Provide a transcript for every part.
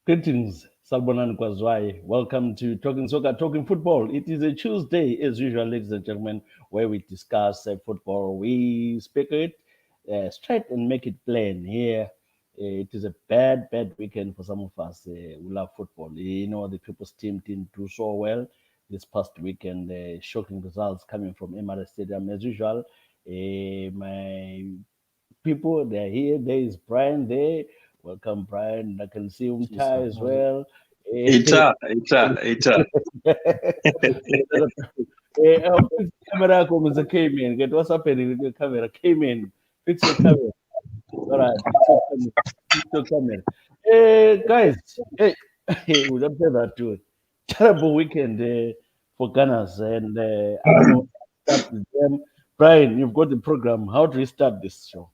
Greetings, Salbonan Kwazwai. Welcome to Talking Soccer, Talking Football. It is a Tuesday, as usual, ladies and gentlemen, where we discuss football. We speak it straight and make it plain here. It is a bad weekend for some of us who love football. The people's team didn't do so well this past weekend. Shocking results coming from Emirates Stadium, as usual. My people, they're here. There is Brian there. Welcome, Brian. I can see Umtai as well. Ita. Camera comes came in. Get what's happening with your camera. Came in. Fix your camera. All right. Fix your camera. Hey, guys. Hey, we don't say that too. Terrible weekend for Gunners. And I don't know. Start with them. Brian, you've got the program. How do we start this show?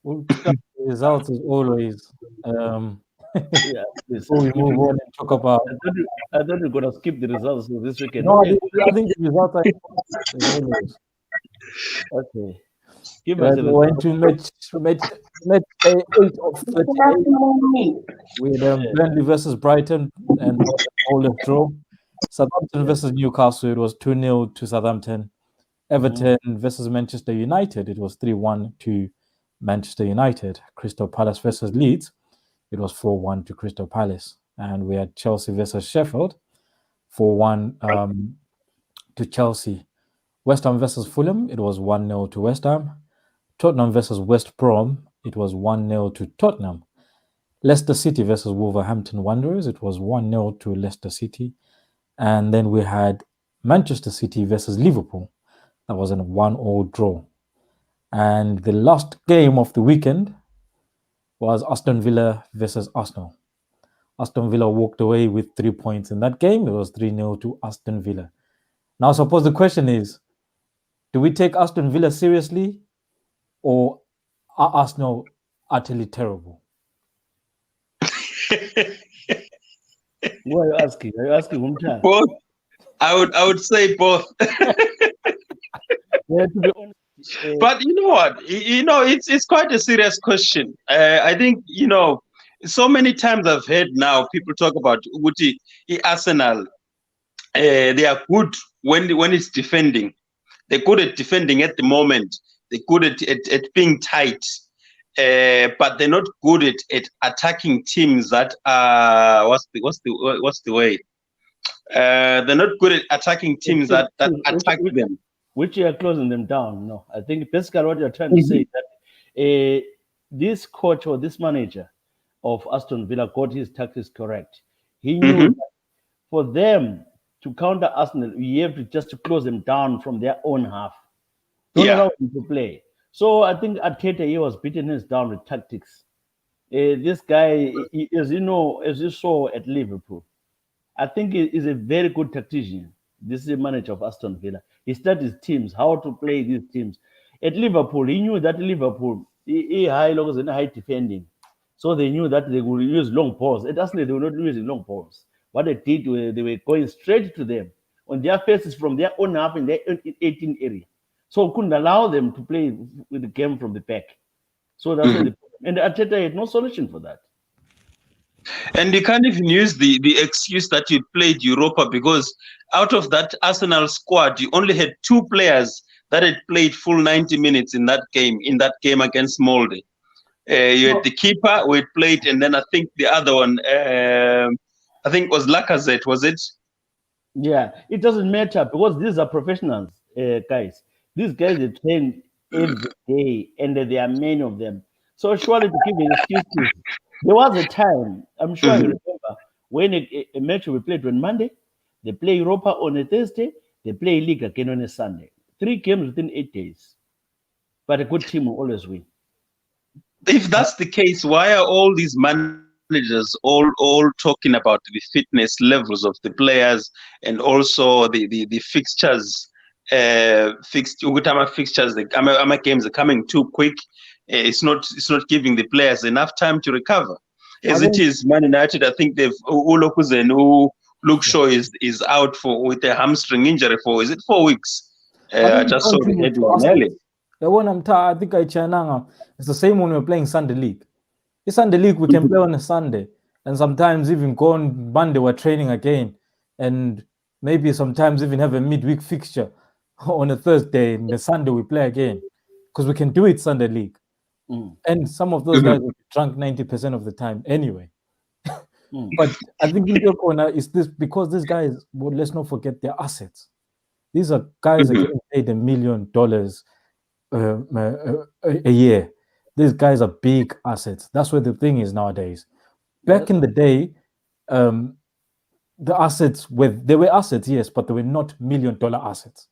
We'll start the results as always. Yeah, please. Before we move on and talk about. I thought you were going to skip the results of this weekend. No, I think the results are as always. Okay. Give us We the went to match 8 of 38 with Burnley versus Brighton and all the draw. Southampton versus Newcastle, it was 2-0 to Southampton. Everton versus Manchester United, it was 3-1 to Manchester United. Crystal Palace versus Leeds, it was 4-1 to Crystal Palace. And we had Chelsea versus Sheffield, 4-1 to Chelsea. West Ham versus Fulham, it was 1-0 to West Ham. Tottenham versus West Brom, it was 1-0 to Tottenham. Leicester City versus Wolverhampton Wanderers, it was 1-0 to Leicester City. And then we had Manchester City versus Liverpool. That was a 1-1 draw. And the last game of the weekend was Aston Villa versus Arsenal. Aston Villa walked away with 3 points in that game. It was 3-0 to Aston Villa. Now, I suppose the question is, do we take Aston Villa seriously, or are Arsenal utterly terrible? What are you asking? Are you asking Umta? Both. I would say both. Yeah, to be honest. But you know what? It's quite a serious question. I think so many times I've heard now people talk about Uguti Arsenal. They are good when it's defending. They're good at defending at the moment. They're good at being tight. But they're not good at attacking teams that are what's the way? They're not good at attacking teams that attack them. Which you are closing them down. No, I think basically what you're trying to say is that this coach or this manager of Aston Villa got his tactics correct. He knew that for them to counter Arsenal, you have to just close them down from their own half. Don't allow them to play. So I think Arteta, he was beating us down with tactics. This guy, as you saw at Liverpool, I think he is a very good tactician. This is the manager of Aston Villa. He studies teams, how to play these teams. At Liverpool, he knew that Liverpool, he high lows and high defending. So they knew that they would use long balls. At Arsenal, they were not using long balls. What they did, they were going straight to them on their faces from their own half in their 18 area. So couldn't allow them to play with the game from the back. So that's what and Arteta had no solution for that. And you can't even use the excuse that you played Europa, because out of that Arsenal squad, you only had 2 players that had played full 90 minutes in that game against Molde. You had the keeper who had played, and then I think the other one, I think was Lacazette, was it? Yeah, it doesn't matter because these are professionals, guys. These guys, they train every day, and there are many of them. So surely to give excuses. There was a time, I'm sure you remember, when a match will be played on Monday, they play Europa on a Thursday, they play League again on a Sunday. 3 games within 8 days. But a good team will always win. If that's the case, why are all these managers all talking about the fitness levels of the players and also the fixtures? Fixtures, the games are coming too quick. It's not giving the players enough time to recover. As it is, Man United, I think they've Luke Shaw is out with a hamstring injury for, is it 4 weeks? I just saw the headline earlier. The one I think it's the same when we're playing Sunday League. In Sunday League, we can play on a Sunday. and sometimes even go on Monday we're training again, and maybe sometimes even have a midweek fixture on a Thursday, and the Sunday we play again because we can do it Sunday league. And some of those guys will be drunk 90% of the time anyway. But I think in your corner is this because these guys, well, let's not forget their assets. These are guys that getting paid $1 million a year. These guys are big assets. That's where the thing is nowadays. Back in the day, the assets they were assets, yes, but they were not $1 million assets.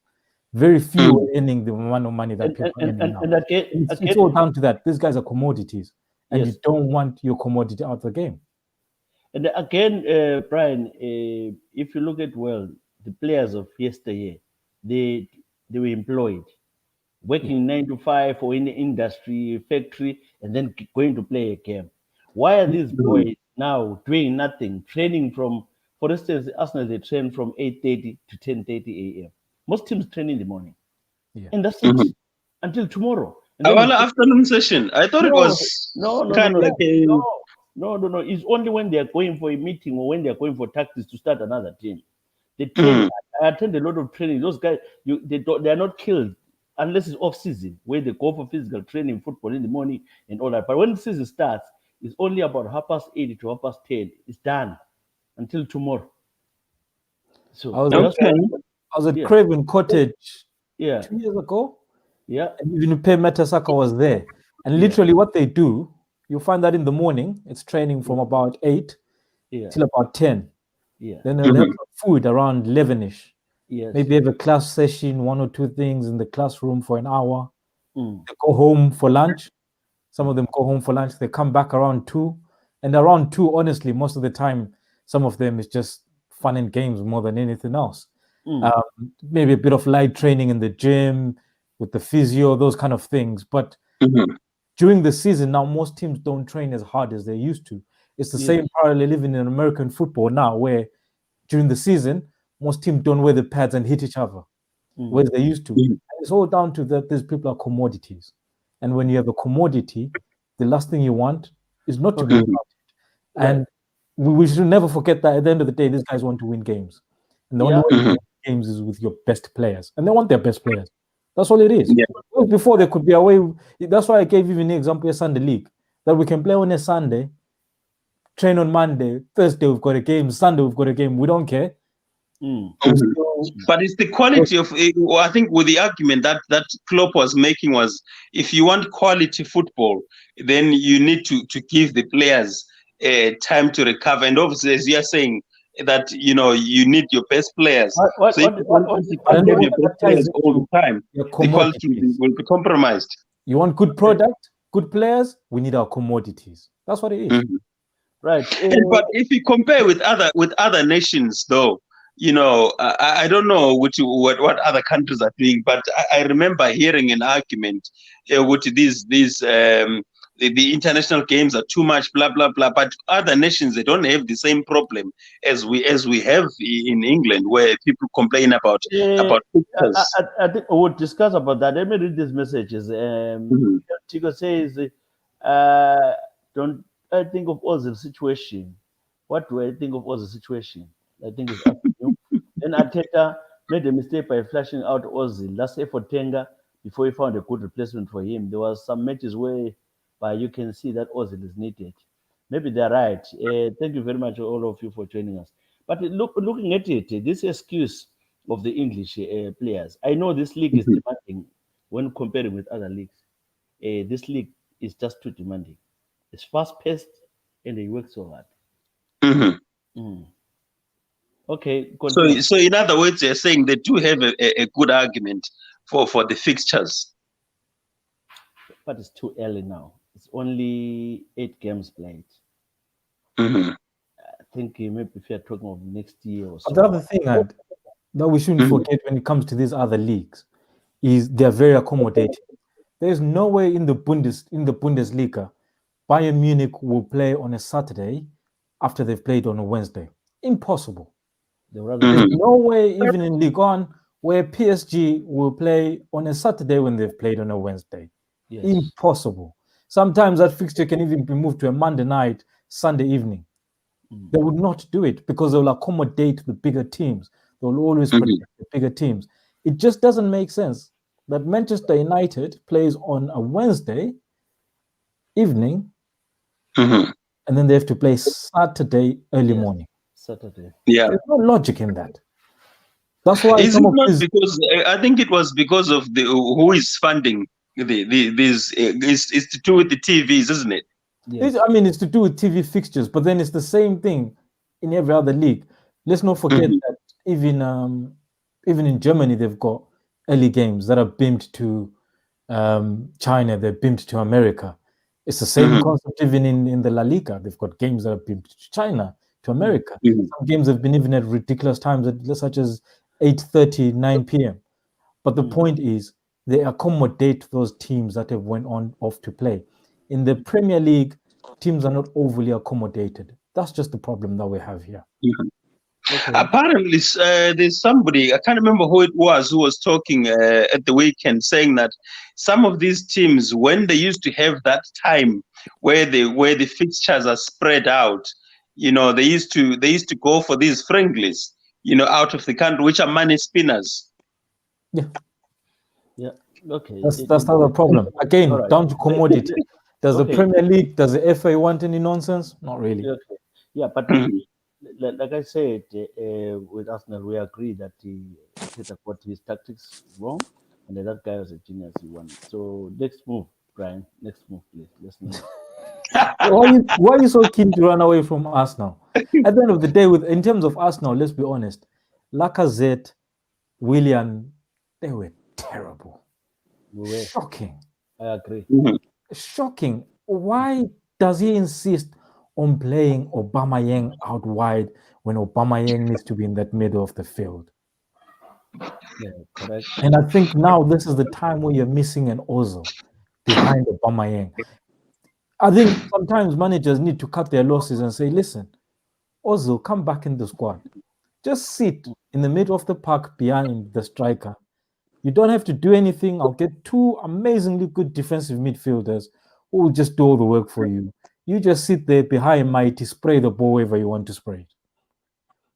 Very few were earning the amount of money that people are earning now. And again, it's all down to that. These guys are commodities, and Yes. you don't want your commodity out of the game. And again, Brian, if you look at the players of yesteryear, they were employed, working 9 to 5 or in the industry, factory, and then going to play a game. Why are these boys now doing nothing, training from, for instance, Arsenal, they train from 8:30 to 10:30 a.m. Most teams train in the morning. Yeah. And that's it until tomorrow. And then Well, afternoon session. I thought it was kind of like a. No. It's only when they are going for a meeting or when they are going for tactics to start another team. They train. I attend a lot of training. Those guys, they are not killed unless it's off season, where they go for physical training, football in the morning and all that. But when the season starts, it's only about 8:30 to 10:30. It's done until tomorrow. So I was at Craven Cottage 2 years ago. Yeah. And even Pe Metasaka was there. And literally what they do, you'll find that in the morning, it's training from about 8 till about 10. Yeah. Then they'll have some food around 11ish. Yes. Maybe have a class session, 1 or 2 things in the classroom for an hour. Mm. They go home for lunch. Some of them go home for lunch. They come back around 2. And around 2, honestly, most of the time, some of them is just fun and games more than anything else. Maybe a bit of light training in the gym with the physio, those kind of things. But during the season now, most teams don't train as hard as they used to. It's the same parallel living in American football now, where during the season, most teams don't wear the pads and hit each other, whereas they used to. And it's all down to that these people are commodities. And when you have a commodity, the last thing you want is not to be about it. And we should never forget that at the end of the day, these guys want to win games. And the only way to win games is with your best players. And they want their best players. That's all it is. Yeah. Before they could be away. That's why I gave even the example of Sunday league. That we can play on a Sunday, train on Monday, Thursday we've got a game, Sunday we've got a game. We don't care. But it's the quality of it. I think with the argument that Klopp was making was, if you want quality football, then you need to give the players time to recover. And obviously, as you're saying, that you need your best players. So if you have your best players all the time, the quality will be compromised. You want good product, good players, we need our commodities. That's what it is. Right. But if you compare with other nations, though, I don't know what other countries are doing, but I remember hearing an argument with the international games are too much, blah blah blah. But other nations, they don't have the same problem as we have in England, where people complain about pictures. I think we would discuss about that. Let me read these messages. Chico says, "Don't I think of Ozil's situation? What do I think of Ozil's situation? I think it's up to you." Then Arteta made a mistake by flashing out Ozil last year for Tenga before he found a good replacement for him. There was some matches where you can see that Ozil is needed. Maybe they're right. Thank you very much, all of you, for joining us. But looking at it, this excuse of the English players, I know this league is demanding when comparing with other leagues. This league is just too demanding. It's fast-paced and they work so hard. Okay. So in other words, they're saying they do have a good argument for the fixtures. But it's too early now. It's only 8 games played. I think maybe if you're talking of next year or so. The other thing that we shouldn't forget when it comes to these other leagues is they're very accommodating. There's no way in the Bundesliga, Bayern Munich will play on a Saturday after they've played on a Wednesday. Impossible. There's no way even in Ligue 1 where PSG will play on a Saturday when they've played on a Wednesday. Yes. Impossible. Sometimes that fixture can even be moved to a Monday night, Sunday evening. They would not do it because they will accommodate the bigger teams. They will always protect the bigger teams. It just doesn't make sense that Manchester United plays on a Wednesday evening and then they have to play Saturday early morning. Saturday. Yeah. There's no logic in that. That's why Is it not because I think it was because of the who is funding these it's to do with the TVs, isn't it? Yes. I mean, it's to do with TV fixtures, but then it's the same thing in every other league. Let's not forget that even in Germany, they've got early games that are beamed to China, they're beamed to America. It's the same concept even in the La Liga. They've got games that are beamed to China, to America. Some games have been even at ridiculous times, such as 8:30, 9 p.m. But the point is, they accommodate those teams that have went on off to play. In the Premier League, teams are not overly accommodated. That's just the problem that we have here. Okay. Apparently, there's somebody, I can't remember who it was, who was talking at the weekend, saying that some of these teams, when they used to have that time where the fixtures are spread out, they used to go for these friendlies, out of the country, which are money spinners. Yeah. Okay. That's not a problem. Again, All right. down to commodity. Does the Okay. Premier League, does the FA want any nonsense? Not really. Okay. Yeah, but like I said, with Arsenal, we agree that Teta got his tactics wrong, and that guy was a genius. He won. So next move, Brian. Next move, please. Let's move. Why are you so keen to run away from Arsenal? At the end of the day, in terms of Arsenal, let's be honest, Lacazette, Willian, they were terrible. Shocking. I agree. Shocking. Why does he insist on playing Aubameyang out wide when Aubameyang needs to be in that middle of the field? Yeah, correct. And I think now this is the time where you're missing an Ozil behind Aubameyang. I think sometimes managers need to cut their losses and say, listen, Ozil, come back in the squad. Just sit in the middle of the park behind the striker. You don't have to do anything. I'll get two amazingly good defensive midfielders who will just do all the work for you. You just sit there behind Mighty, spray the ball wherever you want to spray it.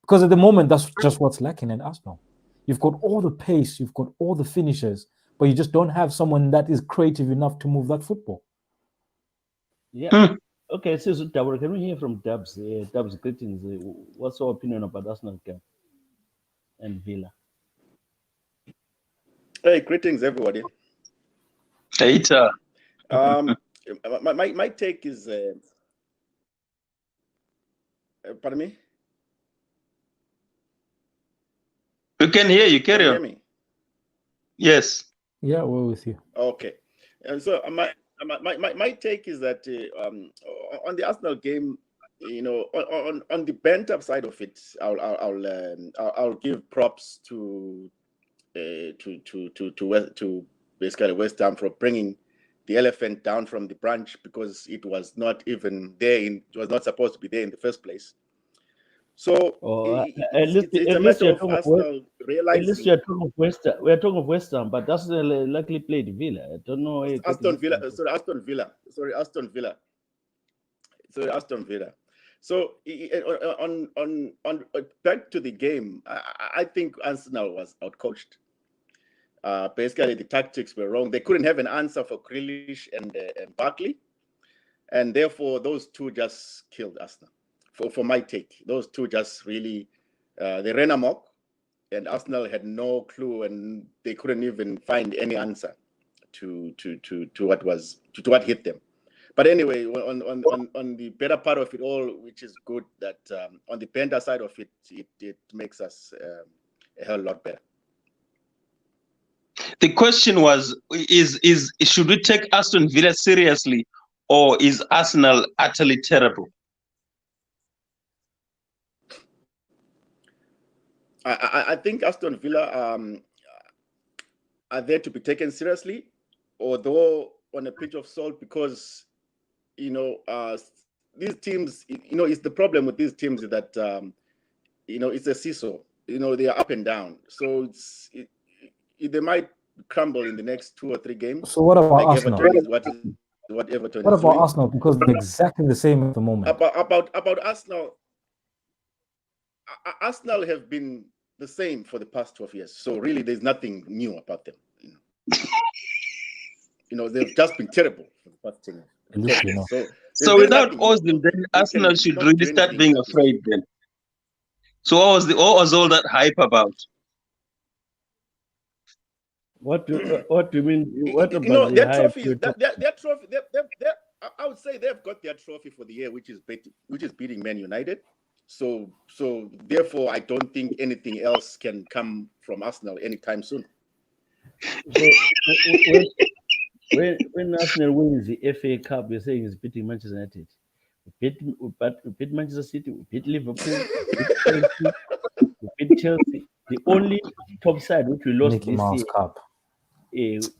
Because at the moment, that's just what's lacking in Arsenal. You've got all the pace, you've got all the finishers, but you just don't have someone that is creative enough to move that football. Yeah. Okay, so Dabur, can we hear from Dubs? Dubs, greetings. What's your opinion about Arsenal camp and Villa? Hey, greetings, everybody. Hey, my take is, pardon me? We can hear you. Carry on. Hear me? Yes. Yeah, we're with you. Okay. And so my take is that on the Arsenal game, on the bent up side of it, I'll give props to basically West Ham for bringing the elephant down from the branch, because it was not even there. It was not supposed to be there in the first place. So it's a matter of Arsenal realizing. At least you're talking of West Ham. We're talking of West Ham, but that's likely played Villa. I don't know. Aston Villa. So on back to the game, I think Arsenal was outcoached. Basically, the tactics were wrong. They couldn't have an answer for Grealish and Barkley, and therefore those two just killed Arsenal. For my take, those two just really they ran amok, and Arsenal had no clue, and they couldn't even find any answer to what hit them. But anyway, on the better part of it all, which is good, that on the better side of it, it makes us a hell lot better. The question was: is should we take Aston Villa seriously, or is Arsenal utterly terrible? I think Aston Villa are there to be taken seriously, although on a pinch of salt, because these teams, it's the problem with these teams is that it's a seesaw. They are up and down, so they might crumble in the next 2 or 3 games. So what about Arsenal? What Everton What is about doing. Arsenal? Because they're exactly the same at the moment. About Arsenal, Arsenal have been the same for the past 12 years. So really, there's nothing new about them. They've just been terrible for the past 10 years. So without Ozil, then Arsenal should really start being afraid then. So what was all that hype about? What do you mean? What about their the trophy? hype? Their trophy. I would say they've got their trophy for the year, which is beating Man United. So therefore, I don't think anything else can come from Arsenal anytime soon. So when Arsenal wins the FA Cup, you're saying it's beating Manchester United. We beat Manchester City. We beat Liverpool. We beat Chelsea. The only top side which we lost Mickey this Mouse year Cup. is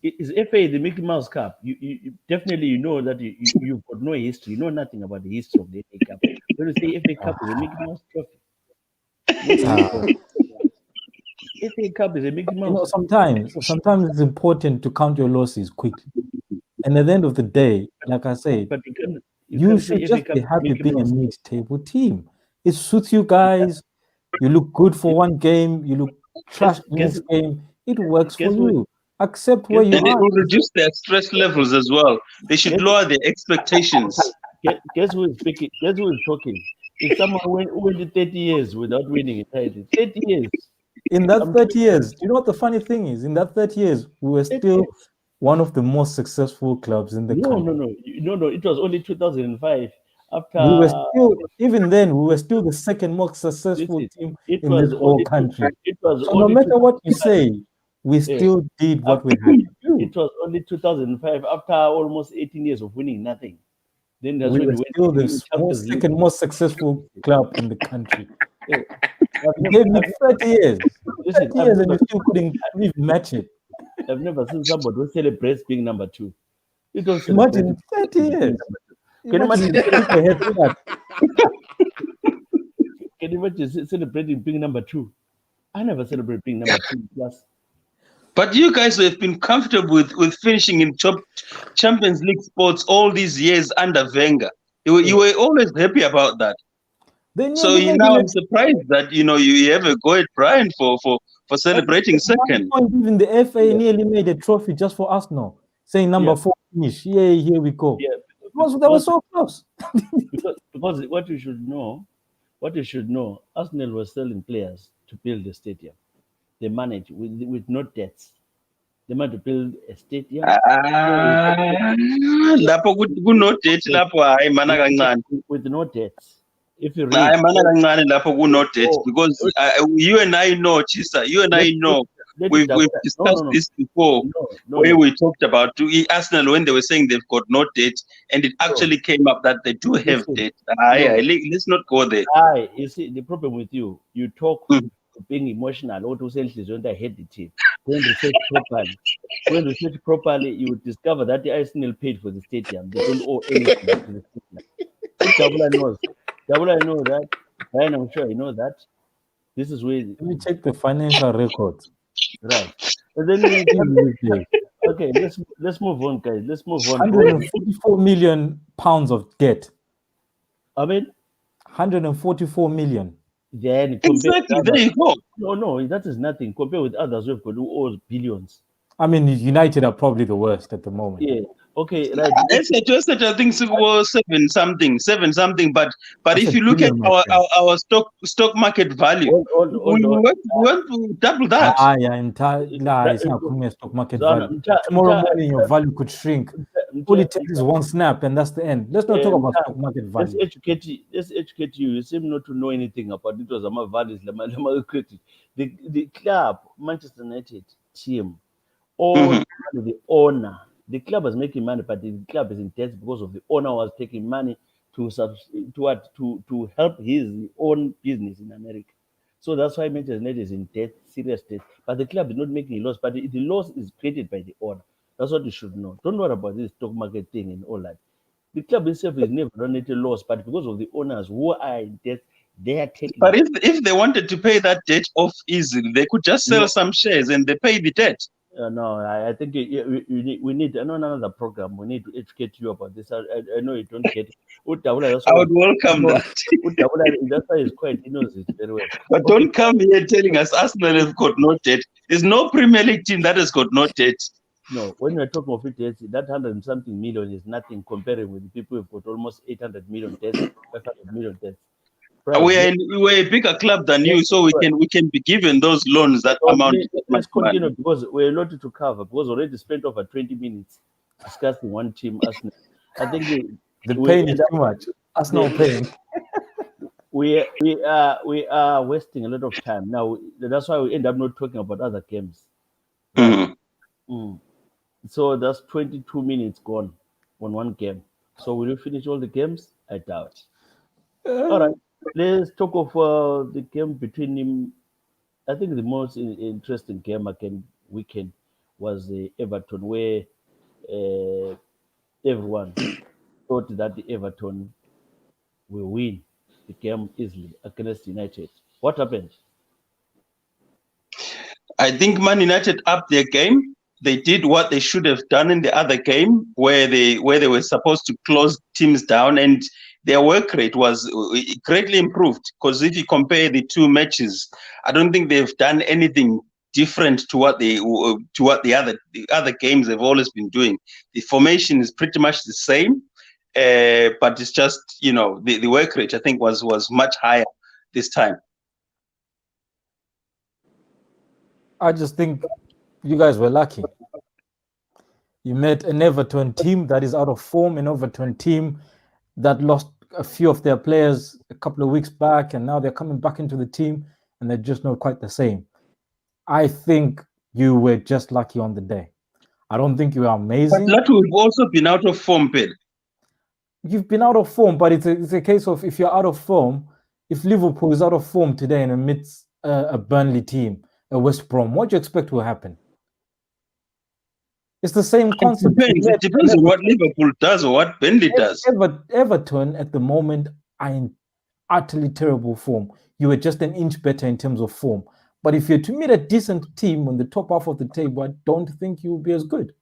FA, the Mickey Mouse Cup. You definitely know that you've got no history. You know nothing about the history of the FA Cup. When you say FA Cup is a Mickey Mouse trophy. FA Cup is a Mickey Mouse. Sometimes it's important to count your losses quickly. And at the end of the day, like I said, you should just be happy being a mid-table team. It suits you guys. You look good for one game. You look trash next game. It works for you. Accept where you are. And it will reduce their stress levels as well. They should lower their expectations. Guess who is speaking? Guess who is talking? If someone went 30 years without winning a title, 30 years. In that 30 years, you know what the funny thing is? In that 30 years, we were still one of the most successful clubs in the country. No. It was only 2005. After we were still, even then, we were still the second most successful team in this whole country. So no matter what you say, we still did what we had to do. It was only 2005, after almost 18 years of winning nothing. Then that's we when were still the second most successful club in the country. It gave me 30 years. 30 years and you still couldn't even match it. I've never seen somebody who celebrates being number two. You don't imagine 30 years. Can you imagine? That? Can you imagine celebrating being number two? I never celebrate being number 2 plus. But you guys have been comfortable with finishing in top Champions League spots all these years under Wenger. You were always happy about that. So now I'm surprised that you have a go at Brian for celebrating second. Even the FA nearly made a trophy just for Arsenal, saying number 4 finish. Yeah, here we go. Yeah, that was so close. because what you should know, Arsenal was selling players to build the stadium. They managed with no debts. They managed to build a stadium. With no debts. If you read, because you and I know, Tshisa, we've discussed this before, where we talked about Arsenal when they were saying they've got no debt, and it actually came up that they do have debt. Let's not go there. You see, the problem with you talk being emotional, or to say I hate the team. When research properly, you would discover that the Arsenal paid for the stadium. They don't owe anything to the stadium. Dabula knows that. Ryan, I'm sure he knows that. This is where. Let me check the financial records. Right. But then okay, let's move on, guys. Let's move on. 144 million pounds of debt. I mean, 144 million. Then exactly. There you go. No, that is nothing compared with others who've got who owes billions. I mean, United are probably the worst at the moment. Yeah. Okay. Right. I think it was seven something. But if you look at our stock market value, we want to double that. It's not stock market value. Tomorrow morning, your value could shrink. All it takes is one snap, and that's the end. Let's not talk about stock market value. Let's educate you. You seem not to know anything about it. Was my values. The club, Manchester United team, all the owner. The club was making money, but the club is in debt because of the owner was taking money to help his own business in America. So that's why Manchester United is in debt, serious debt. But the club is not making a loss, but the loss is created by the owner. That's what you should know. Don't worry about this stock market thing and all that. The club itself is never run into loss, but because of the owners who are in debt, they are taking. But if they wanted to pay that debt off easily, they could just sell some shares and they pay the debt. No, I think we need another program. We need to educate you about this. I know you don't get it. That's I why would welcome that. that's why he's quite, he knows it very well. But Okay. don't come here telling us Arsenal have got no debt. There's no Premier League team that has got no debt. No, when we're talking of it, that 100 and something million is nothing comparing with the people who've got almost 800 million debts, 500 million debts. Right. We're a bigger club than you, so we can be given those loans that amount to that much Let's continue money. because we're a lot to cover because we already spent over 20 minutes discussing one team, Arsenal. I think The pain is too much. Arsenal pain. we are wasting a lot of time now. That's why we end up not talking about other games. Right? So that's 22 minutes gone on one game. So will you finish all the games? I doubt. All right, let's talk of the game between him. I think the most interesting game weekend was Everton, where everyone thought that the Everton will win the game easily against United. What happened? I think Man United upped their game. They did what they should have done in the other game, where they were supposed to close teams down, and their work rate was greatly improved. Because if you compare the two matches, I don't think they've done anything different to what the other games have always been doing. The formation is pretty much the same, but it's just the work rate I think was much higher this time. I just think you guys were lucky. You met an Everton team that is out of form, an Everton team that lost a few of their players a couple of weeks back, and now they're coming back into the team, and they're just not quite the same. I think you were just lucky on the day. I don't think you were amazing. But we've also been out of form, Bill. You've been out of form, but it's a case of if you're out of form, if Liverpool is out of form today and amidst a Burnley team, a West Brom, what do you expect will happen? It's the same concept. It depends on what Liverpool does or what Burnley does. Everton at the moment are in utterly terrible form. You were just an inch better in terms of form. But if you're to meet a decent team on the top half of the table, I don't think you will be as good.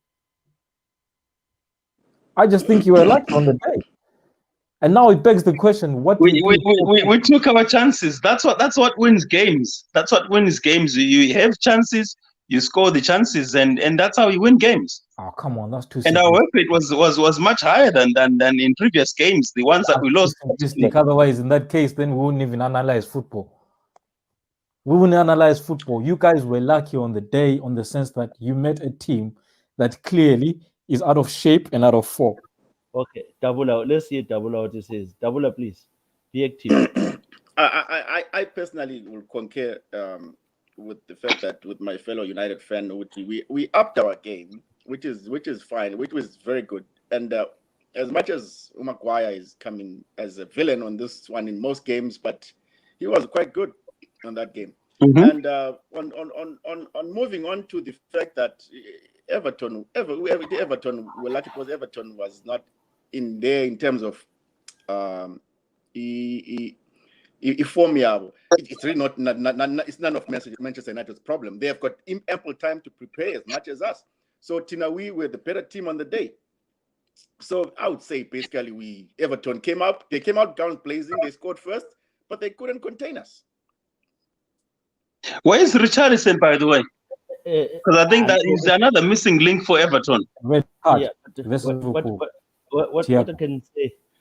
I just think you were lucky on the day. And now it begs the question: what we took our chances. That's what wins games. That's what wins games. You have chances, you score the chances, and that's how you win games. Oh, come on, that's too and simplistic. our work rate was much higher than in previous games, the ones that we lost. Otherwise, in that case, then we wouldn't even analyze football. We wouldn't analyze football. You guys were lucky on the day, on the sense that you met a team that clearly is out of shape and out of form. Okay, double out. Let's see double out. It says double out, please. Be active. I personally will concur with the fact that with my fellow United fan, we upped our game, which is fine, which was very good. And as much as Maguire is coming as a villain on this one in most games, but he was quite good on that game. And on moving on to the fact that Everton were lucky because Everton was not in there in terms of form. It's really not it's none of Manchester United's problem. They have got ample time to prepare as much as us. So we were the better team on the day. So I would say basically Everton came out guns blazing. They scored first, but they couldn't contain us. Where is Richarlison, by the way? Because I think that is another missing link for Everton. Yeah,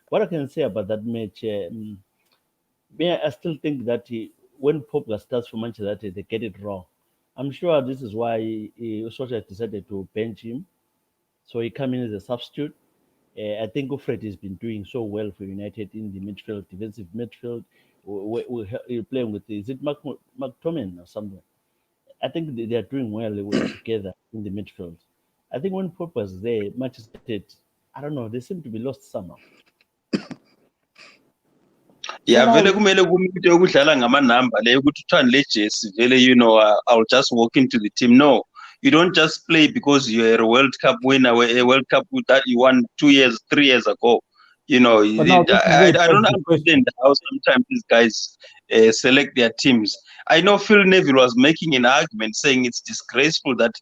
what I can say about that match, I still think that when Pogba starts for Manchester United, they get it wrong. I'm sure this is why Solskjaer decided to bench him, so he came in as a substitute. I think Fred has been doing so well for United in the midfield, defensive midfield. We're playing with, is it McTominay or something? I think they are doing well together in the midfield. I think when Pogba was there, Manchester United, I don't know, they seem to be lost somehow. Yeah, vele kumele kumuntu okudlala ngamanamba le ukuthi uthanda le jersey vele I'll just walk into the team. No, you don't just play because you're a World Cup winner, a World Cup that you won 2 years, 3 years ago. You know, But now this is where I it don't begs the question. understand how sometimes these guys select their teams. I know Phil Neville was making an argument saying it's disgraceful that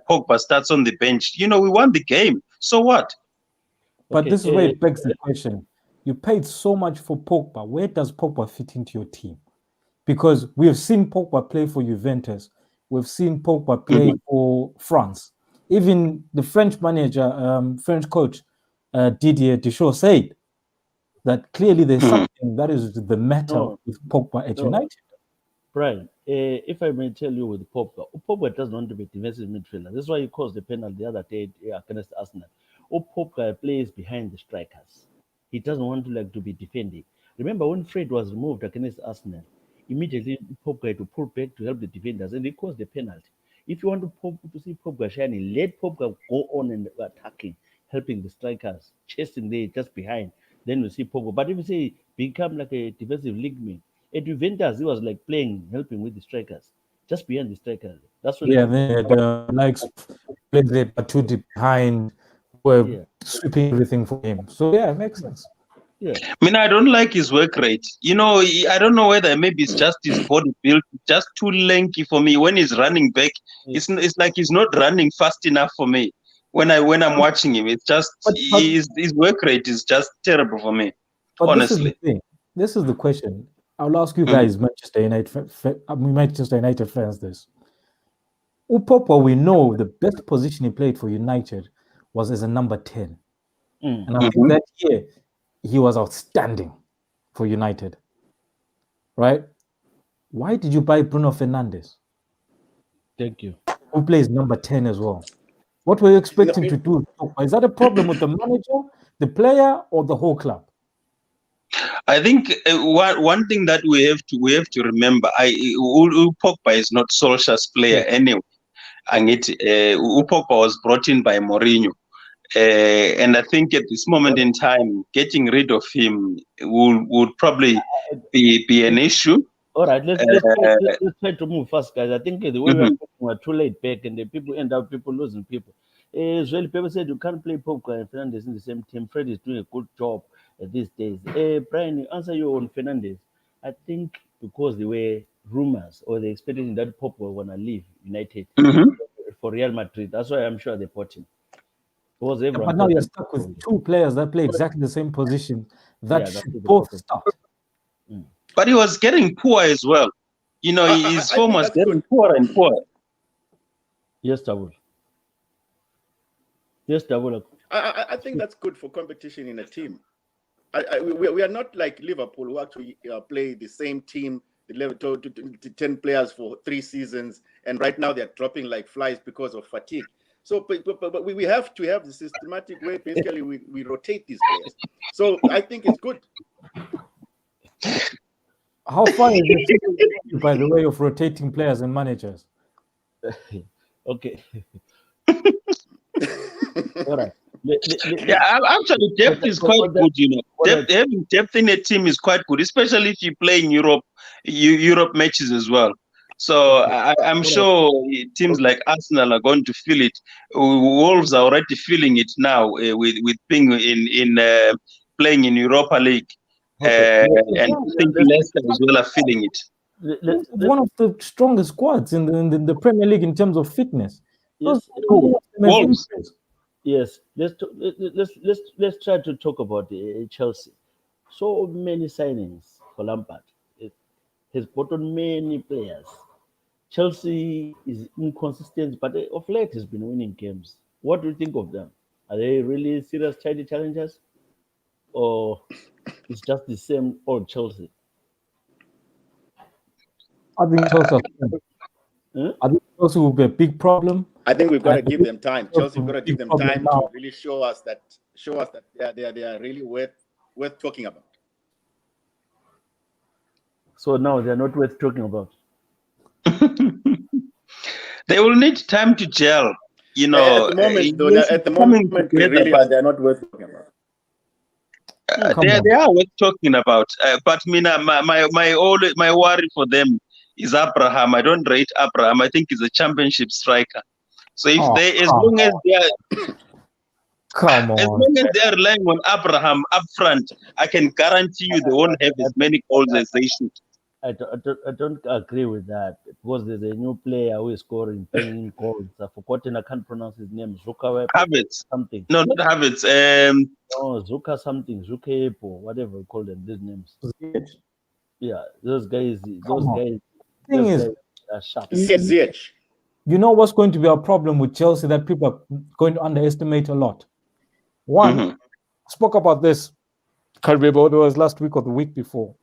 Pogba starts on the bench. You know, we won the game. So what? But Okay, this is where it begs the question. You paid so much for Pogba. Where does Pogba fit into your team? Because we have seen Pogba play for Juventus. We've seen Pogba play for France. Even the French manager, French coach, Didier Deschamps said that clearly there's something that is the matter No, with Pogba at no. United. Brian, if I may tell you with Pogba doesn't want to be a defensive midfielder. That's why he caused the penalty the other day against Arsenal. Pogba plays behind the strikers. He doesn't want to be defending. Remember when Fred was removed against Arsenal, immediately Pogba had to pull back to help the defenders, and he caused the penalty. If you want to see Pogba shining, let Pogba go on and attacking, helping the strikers, chasing there just behind. Then you see Pogba. But if you say become like a defensive ligament, at Juventus, he was like helping with the strikers, just behind the strikers. That's when. Yeah, the likes played there but too deep behind, were sweeping everything for him. So yeah, it makes sense. Yeah. I mean, I don't like his work rate. You know, I don't know whether maybe it's just his body build, just too lanky for me. When he's running back, it's like he's not running fast enough for me. When I'm watching him, it's just his work rate is just terrible for me. But honestly, this is the thing. This is the question. I'll ask you guys, Manchester United fans, this. Pogba, we know the best position he played for United was as a number 10. And I think that year he was outstanding for United. Right? Why did you buy Bruno Fernandes? Thank you. Who plays number 10 as well? What were you expecting to do? Is that a problem with the manager, the player, or the whole club? I think one thing that we have to remember, Pogba is not Solskjaer's player anyway. And Pogba was brought in by Mourinho. And I think at this moment in time, getting rid of him would probably be an issue. All right, let's try to move fast, guys. I think the way we're too late back, and the people end up losing people. Israeli people said you can't play Pogba and Fernandes in the same team. Fred is doing a good job these days. Brian, answer you on Fernandes. I think because there were rumors or the expectation that Pogba was gonna leave United for Real Madrid. That's why I'm sure they bought him. But now you're stuck with two players that play exactly the same position that should both start. But he was getting poor as well. You know, his form was getting poorer and poorer. Yes, Double. Yes, Double. I think that's good for competition in a team. We are not like Liverpool who actually play the same team, to 10 players for 3 seasons, and right now they're dropping like flies because of fatigue. So, but we have to have the systematic way. Basically, we rotate these players. So I think it's good. How far is it, by the way, of rotating players and managers? Okay. All right. Yeah, actually, depth is quite good. You know, having depth in a team is quite good, especially if you play in Europe matches as well. So I'm sure teams like Arsenal are going to feel it. Wolves are already feeling it now with being in playing in Europa League. And I think Leicester as well are feeling it. One of the strongest squads in the Premier League in terms of fitness. Yes. Wolves. Yes. Let's try to talk about Chelsea. So many signings for Lampard. It has brought on many players. Chelsea is inconsistent, but of late has been winning games. What do you think of them? Are they really serious title challengers, or it's just the same old Chelsea? I think Chelsea. I think Chelsea will be a big problem. I think we've got to give them time. Chelsea, we've got to give them time to really show us that they are really worth talking about. So now they're not worth talking about. They will need time to gel. You know, at the moment, they're not worth talking about. They are worth talking about. But my worry for them is Abraham. I don't rate Abraham. I think he's a championship striker. So if as long as they are, Come As on. long as they are relying on Abraham up front, I can guarantee you they won't have as many goals as they should. I don't agree with that because there's a new player who is scoring, banging goals. I've forgotten, I can't pronounce his name. Habits. Something. No, not habits. No, Zuka something, Zukepo, whatever we call them, these names. Yeah, those guys Thing is, are sharp. ZH. you know what's going to be a problem with Chelsea that people are going to underestimate a lot? One, Mhm. spoke about this, can't remember what it was last week or the week before,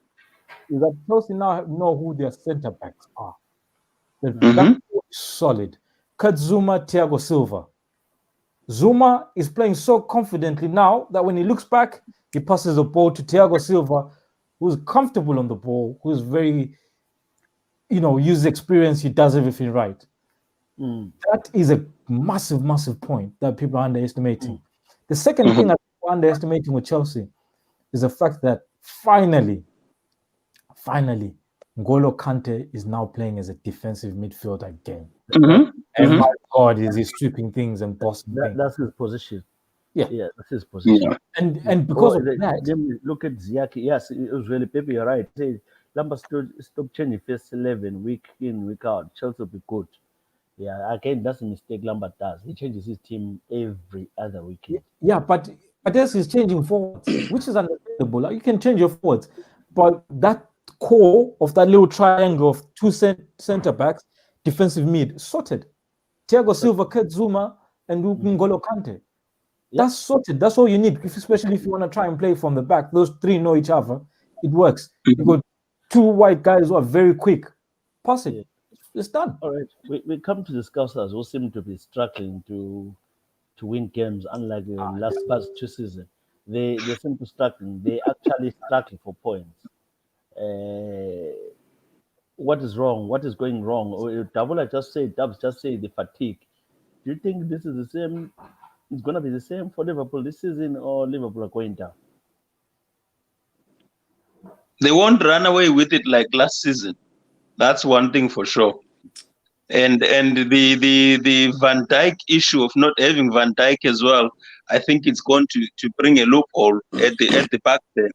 is that Chelsea now know who their centre backs are. The back four is solid. Kurt Zuma, Thiago Silva. Zuma is playing so confidently now that when he looks back, he passes the ball to Thiago Silva, who's comfortable on the ball, who's very, uses experience, he does everything right. That is a massive, massive point that people are underestimating. The second thing that people are underestimating with Chelsea is the fact that finally, N'Golo Kante is now playing as a defensive midfielder again. And my God, is he sweeping things and bossing things. That's his position. Yeah, that's his position. Yeah. And because of that, look at Ziaki. Yes, it was really Pepe. You're right. Say Lambert stop changing first 11 week in, week out. Chelsea will be good. Yeah, again, that's a mistake Lambert does. He changes his team every other weekend. Yeah, but yes, he's changing forwards, which is understandable. Like, you can change your forwards, but that core of that little triangle of two centre backs, defensive mid, sorted. Thiago Silva, Kurt Zuma, and N'Golo Kante. That's sorted. That's all you need, especially if you want to try and play from the back. Those three know each other. It works. You got two white guys who are very quick. Pass it. It's done. All right. We come to the Scousers who seem to be struggling to win games, unlike the past 2 seasons. They seem to struggling. They actually struggling for points. What is wrong? What is going wrong? Dubs just said the fatigue. Do you think this is the same? It's going to be the same for Liverpool this season, or Liverpool are going down? They won't run away with it like last season. That's one thing for sure. And the Van Dijk issue of not having Van Dijk as well, I think it's going to bring a loophole at the back there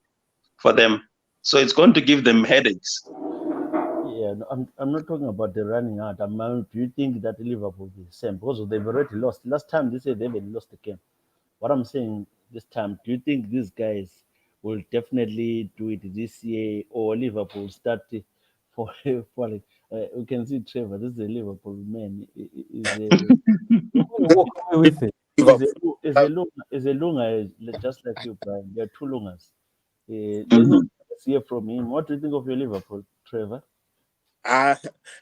for them. So it's going to give them headaches. Yeah, no, I'm not talking about the running out. Do you think that Liverpool will be the same? Because they've already lost. Last time they said they haven't lost the game. What I'm saying this time, do you think these guys will definitely do it this year, or Liverpool start falling? We can see Trevor. This is a Liverpool man. Walk away with it. Is a longer, just like you, Brian. There are two longers. There's no hear from him. What do you think of your Liverpool, Trevor?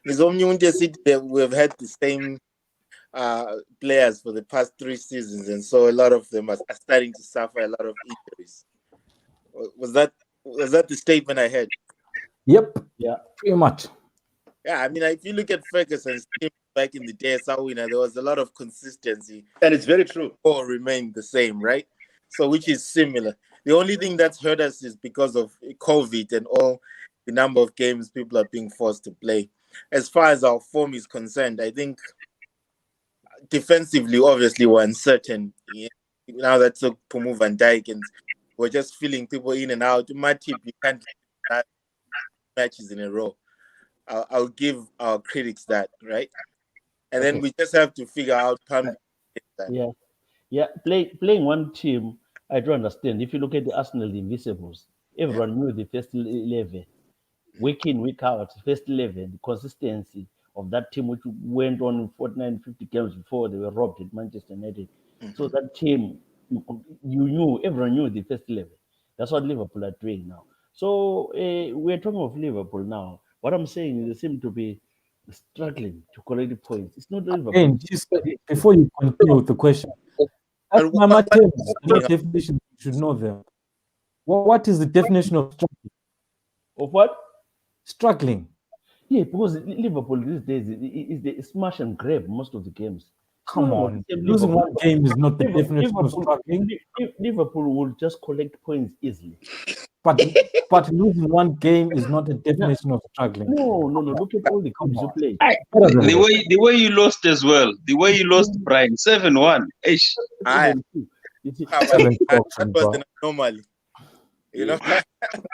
There's only we've had the same players for the past 3 seasons, and so a lot of them are starting to suffer a lot of injuries. Was that the statement I had? Yep. Yeah. Pretty much. Yeah, I mean, if you look at Ferguson's team back in the day, there was a lot of consistency, and it's very true. All remained the same, right? So, which is similar. The only thing that's hurt us is because of COVID and all the number of games people are being forced to play. As far as our form is concerned, I think defensively, obviously, we're uncertain. Yeah. Now that took Pumu Van Dijk, and we're just filling people in and out. Matip, you can't have matches in a row. I'll give our critics that, right? And then we just have to figure out. Yeah. Playing one team, I don't understand. If you look at the Arsenal Invisibles, everyone knew the first 11. Week in, week out, first 11, the consistency of that team, which went on 49, 50 games before they were robbed at Manchester United. So that team, everyone knew the first 11. That's what Liverpool are doing now. So we're talking of Liverpool now. What I'm saying is they seem to be struggling to collect the points. It's not Liverpool. Again, before you continue with the question, that's my terms. Definition, you should know them. What is the definition of struggling? Of what? Struggling. Yeah, because Liverpool these days is the smash and grab most of the games. Come on, losing one game is not the definition of struggling. Liverpool will just collect points easily. But losing one game is not a definition of struggling. No. Look at all the games you play. The way you lost as well. The way you lost, Brian, 7-1. That was an anomaly. You know,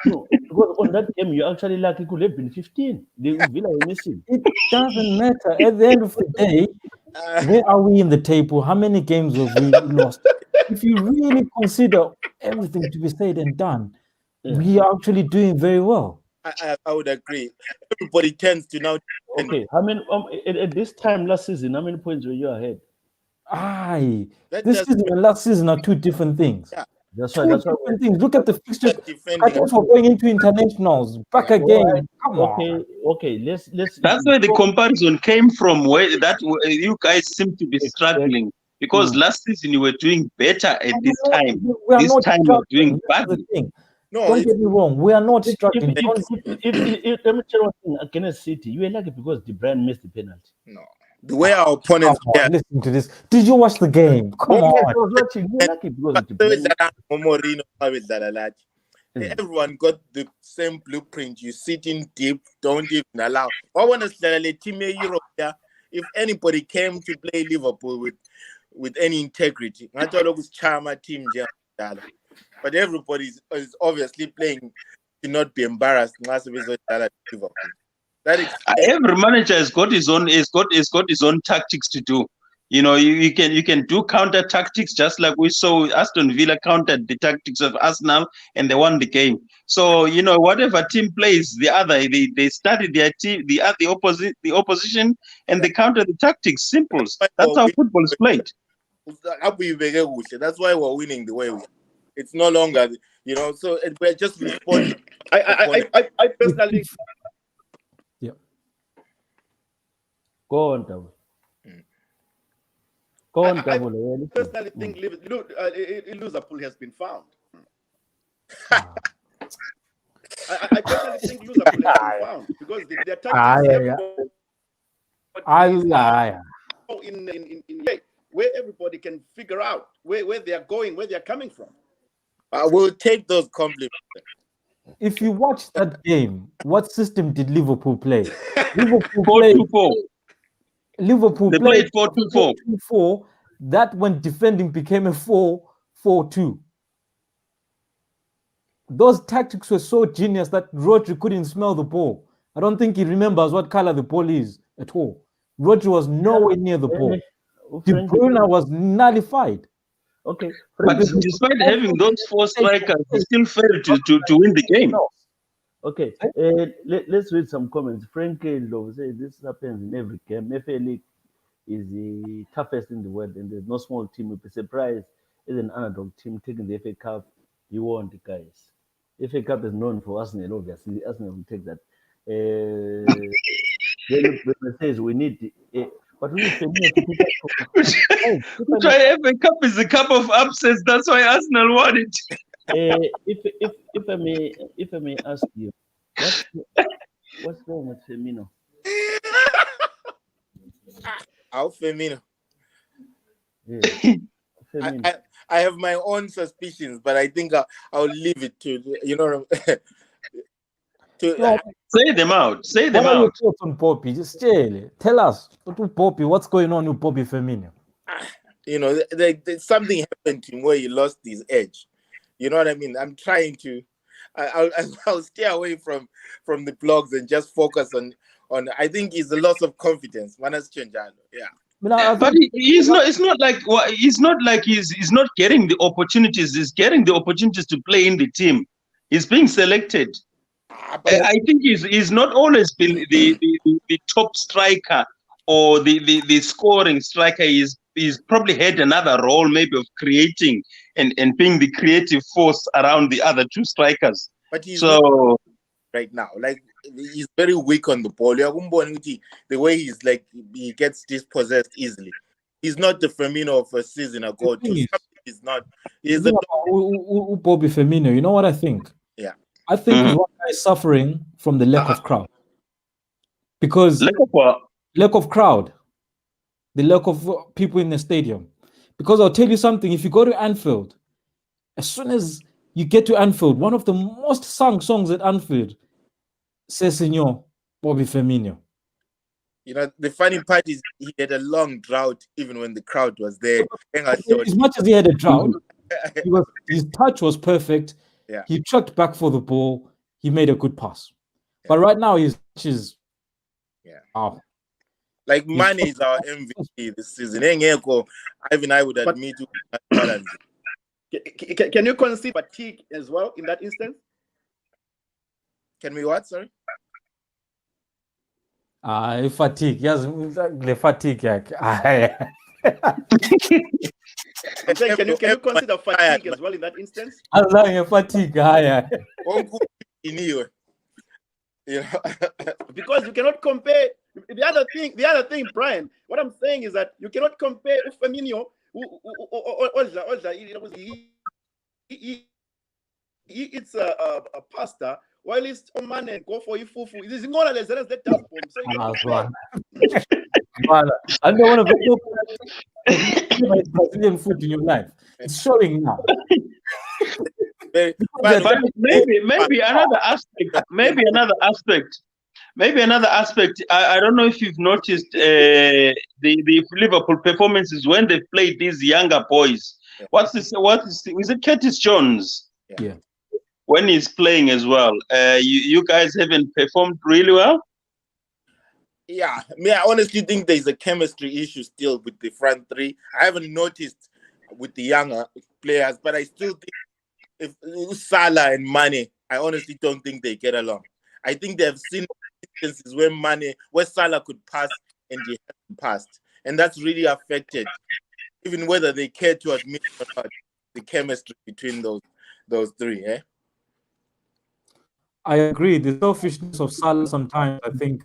No, because on that game you actually like it could have been 15. The Villa were missing. It doesn't matter. At the end of the day, where are we in the table? How many games have we lost? If you really consider everything to be said and done, we are actually doing very well. I would agree. Everybody tends to now. Okay, how many at this time last season, how many points were you ahead? Aye, That this just- season and last season are two different things. Yeah. That's Two why. That's why. different things. Look at the fixture. defending. Cut for going into internationals. Back again. Come on. Okay. Let's. That's where the comparison came from. Where you guys seem to be struggling because last season you were doing better at this time. We are This not time you're doing struggling. That's the badly. thing. No, Don't get me wrong. We are not struggling. If let me tell you one thing against City, you were lucky because De Bruyne missed the penalty. no. The way our opponents Come on, listen to this. Did you watch the game? Come Yes, I on. was watching. You were lucky because of De Bruyne. Everyone got the same blueprint. You sit in deep, don't even allow. I want to say, team Europe, if anybody came to play Liverpool with any integrity, I thought it was Chama team, but everybody is obviously playing to not be embarrassed. Liverpool. Every manager has got his own tactics to do. You know, you can do counter tactics just like we saw Aston Villa countered the tactics of Arsenal and they won the game. So you know, whatever team plays the other, they study their team, the opposition, and they counter the tactics. Simple. That's how football is played. That's why we're winning the way we are. It's no longer, you know. So we're just responding. I personally. Go on, Tabo. Go on, Tabo. I personally think Liverpool has been found. I personally think Liverpool has been found because their tactics in where everybody can figure out where they are going, where they are coming from. I will take those compliments. If you watch that game, what system did Liverpool play? Liverpool played 4-2-4. 4-2-4. That when defending became a 4-4-2. Those tactics were so genius that Rodri couldn't smell the ball. I don't think he remembers what color the ball is at all. Rodri was nowhere near the ball. De Bruyne was nullified. Okay, but despite having those four strikers, they still failed to win the game. Okay, let's read some comments. Frank Love says this happens in every game. FA League is the toughest in the world, and there's no small team will be surprised as an underdog team taking the FA Cup. You want it, guys. FA Cup is known for Arsenal, obviously. Arsenal will take that. Then says we need, but we need FA Cup is the cup of upsets. That's why Arsenal won it. If I may ask you, what's wrong with Firmino? How Firmino? Yeah. Firmino. I have my own suspicions, but I think I'll leave it to say them out. Say them what out. What are your thoughts on Poppy? Just tell us Poppy. What's going on with Poppy Firmino? You know, there's something happened to him where he lost his edge. You know what I mean? I'm trying to. I'll stay away from the blogs and just focus on. I think it's a loss of confidence. Manas Chenjalo. Yeah. But he's not. It's not like he's not getting the opportunities. He's getting the opportunities to play in the team. He's being selected. I think he's not always been the top striker or the scoring striker. He's probably had another role, maybe of creating and being the creative force around the other two strikers. But he's not right now. Like he's very weak on the ball. The way he's like he gets dispossessed easily. He's not the Firmino of a season ago. He's not. He's Bobby Firmino. You know what I think? Yeah. I think one guy is suffering from the lack of crowd. Because lack of what? Lack of crowd. The lack of people in the stadium. Because I'll tell you something, if you go to Anfield, as soon as you get to Anfield, one of the most sung songs at Anfield says, Senor Bobby Firmino. You know, the funny part is he had a long drought even when the crowd was there. As much as he had a drought, His touch was perfect. Yeah. He tracked back for the ball. He made a good pass. But right now his touch is like Mane is our MVP this season. Even I would admit to balance. Can you consider fatigue as well in that instance? Can we what? Sorry. Fatigue. Yes, the fatigue. I'm saying, can you consider fatigue as well in that instance? Allah fatigue. Because you cannot compare. The other thing, Brian. What I'm saying is that you cannot compare Firmino. It's a pasta. While it's Oman go for Ifufu. This is not as that does bomb. So you I don't want to Brazilian food in your life. It's showing now. But maybe another aspect. I don't know if you've noticed the Liverpool performances when they played these younger boys. Is it Curtis Jones? Yeah. When he's playing as well, you guys haven't performed really well. Yeah, I honestly think there's a chemistry issue still with the front three. I haven't noticed with the younger players, but I still think if Salah and Mane, I honestly don't think they get along. I think they've seen instances where Salah could pass and he hasn't passed, and that's really affected, even whether they care to admit or not, the chemistry between those three. I agree. The selfishness of Salah sometimes, I think,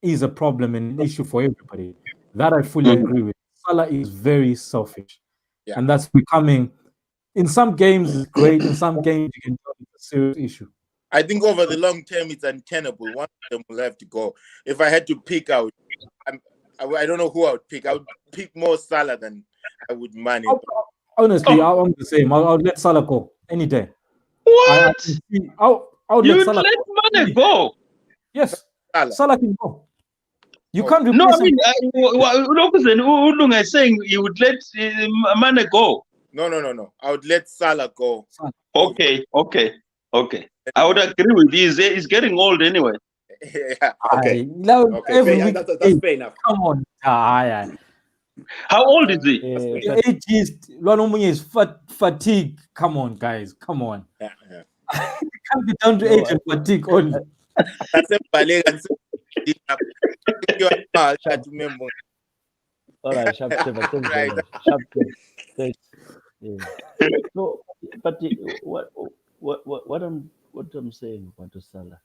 is a problem and an issue for everybody. That I fully agree with. Salah is very selfish. Yeah. And that's becoming, in some games, it's great. In some games, you can tell it's a serious issue. I think over the long term, it's untenable. One of them will have to go. If I had to pick out, I don't know who I would pick. I would pick more Salah than I would Mane. Honestly, I'm the same. I'll let Salah go any day. What? I'll you let Salah let Mane go? Yes. Salah can go. You can't No, replace I mean, Ulung is saying you would let Mane go. No. I would let Salah go. Okay. I would agree with you. He's getting old anyway. Yeah. Okay. That's fair enough. Come on. How old is he? The age is fatigue. Come on, guys. Come on. Yeah. It can't be down to age and fatigue only. That's a all right, sharp Right. Yeah. So, but what I'm saying about Salah,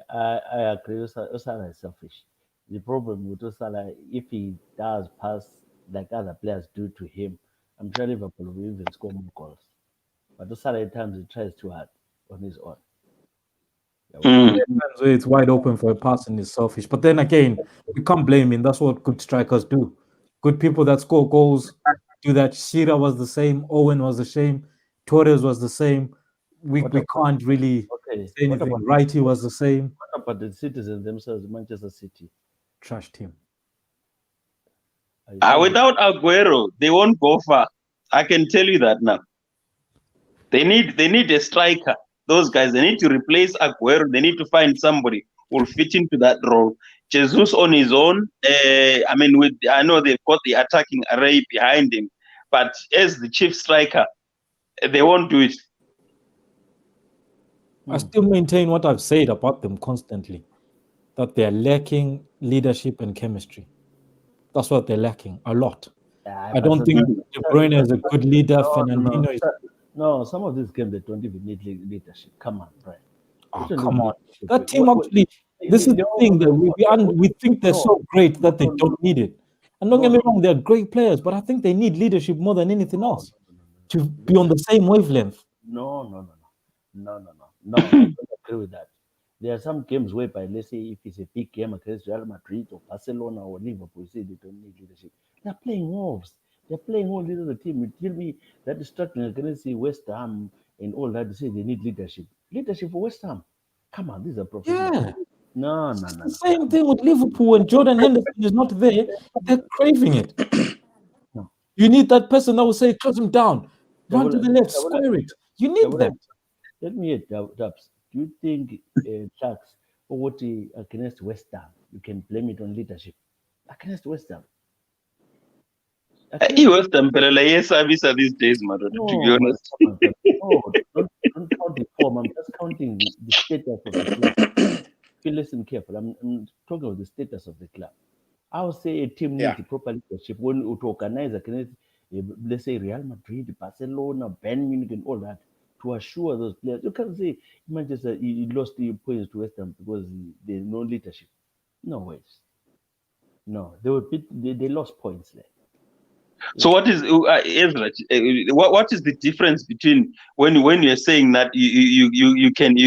I agree. Salah is selfish. The problem with Salah, if he does pass like other players do to him, I'm sure Liverpool will even score more goals. But Salah at times he tries too hard on his own. It's wide open for a pass and is selfish. But then again, we can't blame him. That's what good strikers do. Good people that score goals do that. Shearer was the same. Owen was the same. Torres was the same. We can't really say anything. Wrighty was the same. What about the citizens themselves, Manchester City? Trashed him. Without Aguero, they won't go far. I can tell you that now. They need a striker. Those guys, they need to replace Aguero. They need to find somebody who will fit into that role. Jesus on his own, I know they've got the attacking array behind him, but as the chief striker, they won't do it. I still maintain what I've said about them constantly, that they're lacking leadership and chemistry. That's what they're lacking a lot. I don't think De Bruyne is a good leader. Fernandinho is... No, some of these games they don't even need leadership. Come on, right? Come on. That team actually, this is the thing that we think they're so great that they don't need it. And don't get me wrong, they're great players, but I think they need leadership more than anything else to be on the same wavelength. No. I don't agree with that. There are some games whereby, let's say, if it's a big game against Real Madrid or Barcelona or Liverpool, you say they don't need leadership. They're playing Wolves. They're playing all these other teams. You tell me that is struggling against West Ham and all that. They say they need leadership. Leadership for West Ham. Come on, these are professionals. Yeah. No. The same thing with Liverpool. When Jordan Henderson is not there, they're craving it. No. You need that person that will say, close him down. Run to the left, square it. You need that. Let me hear Dubs. Do you think Sharks or what against West Ham, you can blame it on leadership? Against West Ham. West Ham, yes, service these days, Maroda, to be honest. No, don't count the form. I'm just counting the status of the club. If you listen carefully, I'm talking about the status of the club. I would say a team needs proper leadership when you organize against, let's say, Real Madrid, Barcelona, Bayern Munich, and all that, to assure those players. You can't say Manchester he lost the points to West Ham because there's no leadership. No ways. No, they lost points there. So what is Ezra? What is the difference between when you're saying that you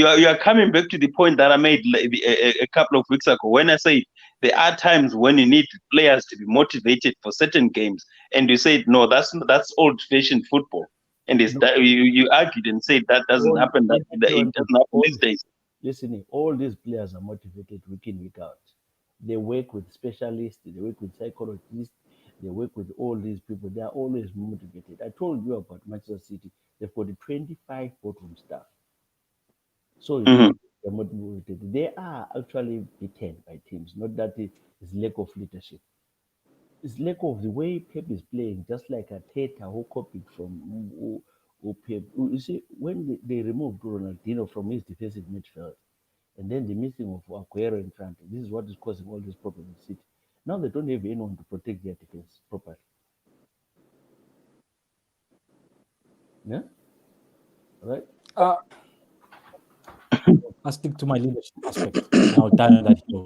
are coming back to the point that I made a couple of weeks ago when I say there are times when you need players to be motivated for certain games, and you said no, that's old-fashioned football, and it's that you argued and said that doesn't happen. It doesn't happen these days. Listening, all these players are motivated week in, week out. They work with specialists, they work with psychologists, they work with all these people. They are always motivated. I told you about Manchester City. They've got 25 boardroom staff. So they're motivated. They are actually beaten by teams. Not that it's lack of leadership. It's lack of the way Pep is playing, just like Arteta who copied from Pep. You see, when they removed Ronaldinho from his defensive midfield, and then the missing of Aguero in front, this is what is causing all these problems in City. Now they don't have anyone to protect their defense properly. Yeah? Right? I stick to my leadership aspect. I'll die on that hill.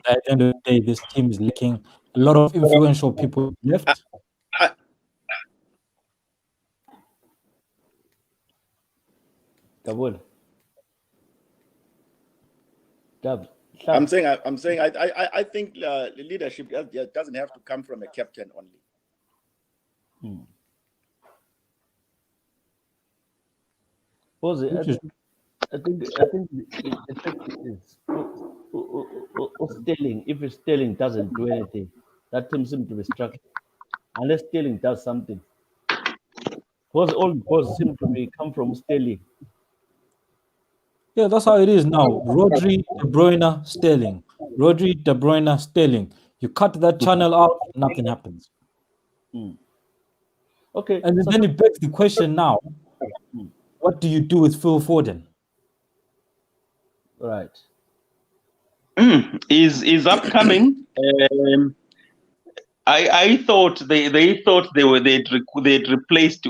At the end of the day, this team is lacking a lot of influential people left. Double. I'm saying I think leadership doesn't have to come from a captain only. I think the effect is Sterling. If Sterling doesn't do anything, that team seems to be struggling. Unless Sterling does something. Because all the balls seem to come from Sterling. Yeah, that's how it is now. Rodri, De Bruyne, Sterling. Rodri, De Bruyne, Sterling. You cut that channel out, nothing happens. Okay. And then it begs the question now, what do you do with Phil Foden? Right. Is upcoming. I thought they thought they'd replaced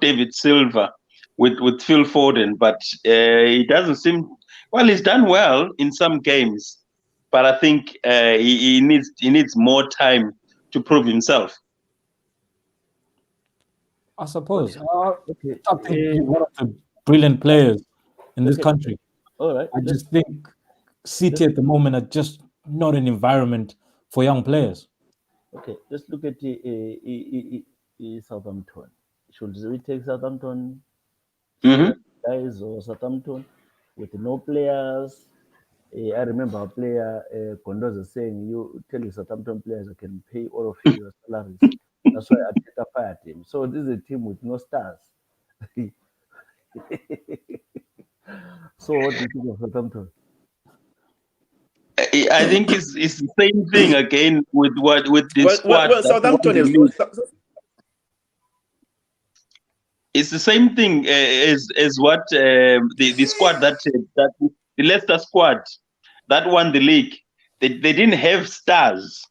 David Silva with Phil Foden, but he doesn't seem. Well, he's done well in some games, but I think he needs more time to prove himself. I suppose. I think he's one of the brilliant players in this country. All right. I just think City at the moment are just not an environment for young players. Okay, let's look at Southampton. Should we take Southampton guys or Southampton with no players? I remember a player, Condoza, saying, you tell the Southampton players I can pay all of your salaries. That's why Arteta fired him. So this is a team with no stars. So what do you think of Southampton? I think it's the same thing again with the squad. Well, Southampton is. It's the same thing as what the squad that the Leicester squad that won the league. They didn't have stars,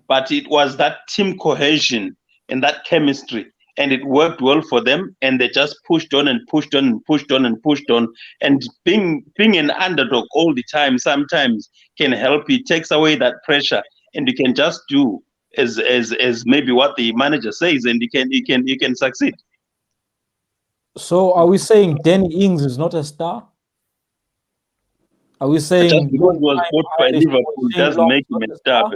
but it was that team cohesion and that chemistry, and it worked well for them. And they just pushed on and pushed on and pushed on and pushed on. And being an underdog all the time sometimes can help. It takes away that pressure, and you can just do as maybe what the manager says, and you can succeed. So are we saying Danny Ings is not a star? Are we saying just because he was bought by Liverpool doesn't make him a star?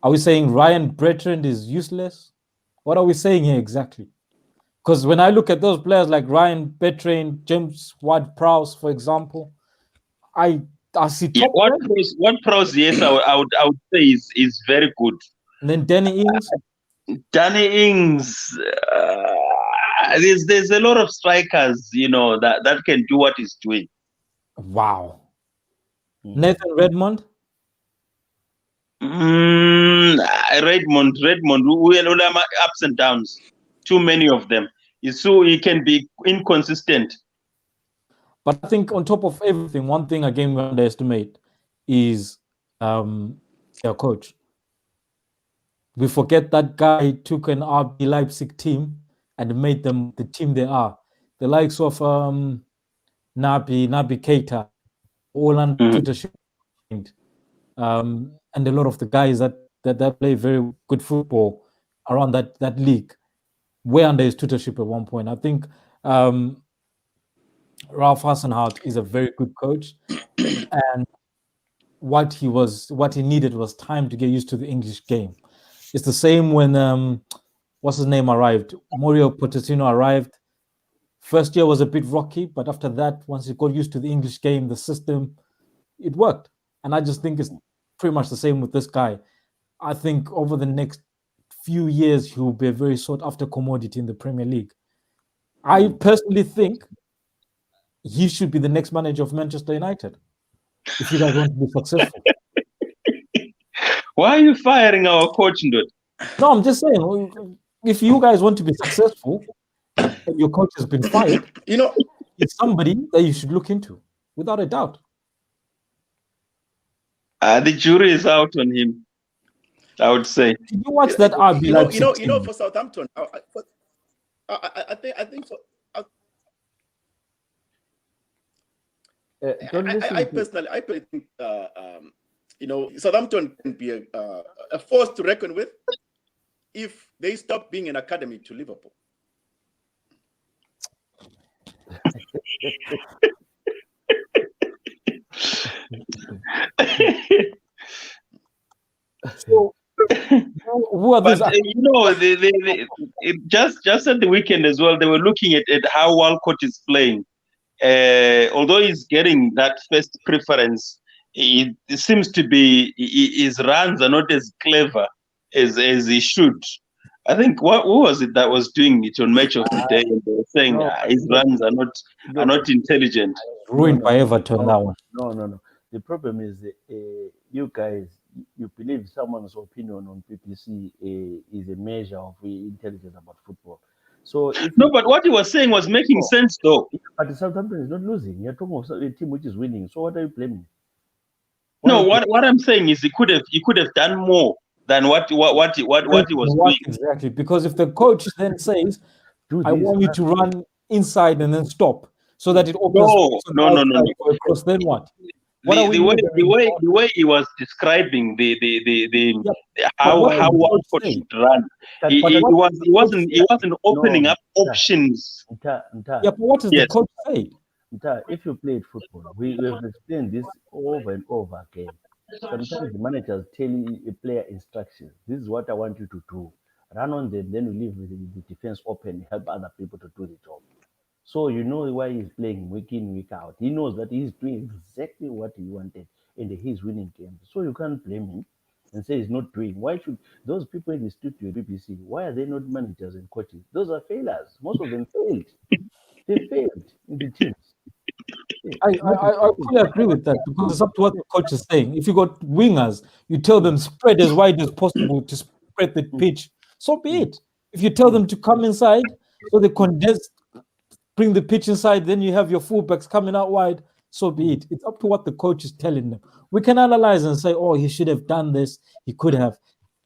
Are we saying Ryan Bertrand is useless? What are we saying here exactly? Because when I look at those players like Ryan Bertrand, James Ward-Prowse, for example, I see top. What Prowse? Yes, I would say is very good. And then Danny Ings. Danny Ings. there's a lot of strikers, that can do what he's doing. Wow. Nathan Redmond. Redmond, we have ups and downs. Too many of them. So he can be inconsistent. But I think on top of everything, one thing again we underestimate is their coach. We forget that guy took an RB Leipzig team and made them the team they are. The likes of Nabi Keita, all under tutorship, and a lot of the guys that play very good football around that league were under his tutorship at one point. I think Ralph Hasenhout is a very good coach, and what he needed was time to get used to the English game. It's the same when what's his name arrived? Mario Pochettino arrived. First year was a bit rocky, but after that, once he got used to the English game, the system, it worked. And I just think it's pretty much the same with this guy. I think over the next few years, he will be a very sought after commodity in the Premier League. I personally think he should be the next manager of Manchester United if you guys want to be successful. Why are you firing our coach, dude? No, I'm just saying, if you guys want to be successful and your coach has been fired, it's somebody that you should look into, without a doubt. The jury is out on him, I would say. Did you watch that RB Leipzig team? For Southampton, I think so. I personally think Southampton can be a force to reckon with if they stop being an academy to Liverpool. So, who are these? But just at the weekend as well, they were looking at how Walcott is playing. Although he's getting that first preference, it seems to be his runs are not as clever as he should. I think who was it that was doing it on Match of the Day? And they were saying his runs are not intelligent. Ruined by Everton, that one. No. The problem is you guys, you believe someone's opinion on PPC is a measure of intelligence about football. So but what he was saying was making sense, though. But Southampton is not losing. You're talking of a team which is winning. So what are you blaming? What I'm saying is he could have done more than what he was doing. Exactly, because if the coach then says, "I want you to run inside and then stop," so that it opens. No. Across, then what? The way he was describing how Walcott should run, he wasn't opening up options. Yeah, but what does the coach say? If you played football, we have explained this over and over again. Sometimes the managers tell a player instructions. This is what I want you to do. Run on them, then you leave the defense open, help other people to do the job. So you know why he's playing week in, week out. He knows that he's doing exactly what he wanted and he's winning games. So you can't blame him and say he's not doing. Why should those people in the studio, BBC, why are they not managers and coaches? Those are failures. Most of them failed. They failed in the teams. I fully agree with that, because it's up to what the coach is saying. If you got wingers, you tell them spread as wide as possible to spread the pitch. So be it. If you tell them to come inside, so they condense, bring the pitch inside, then you have your fullbacks coming out wide. So be it. It's up to what the coach is telling them. We can analyze and say, "Oh, he should have done this. He could have."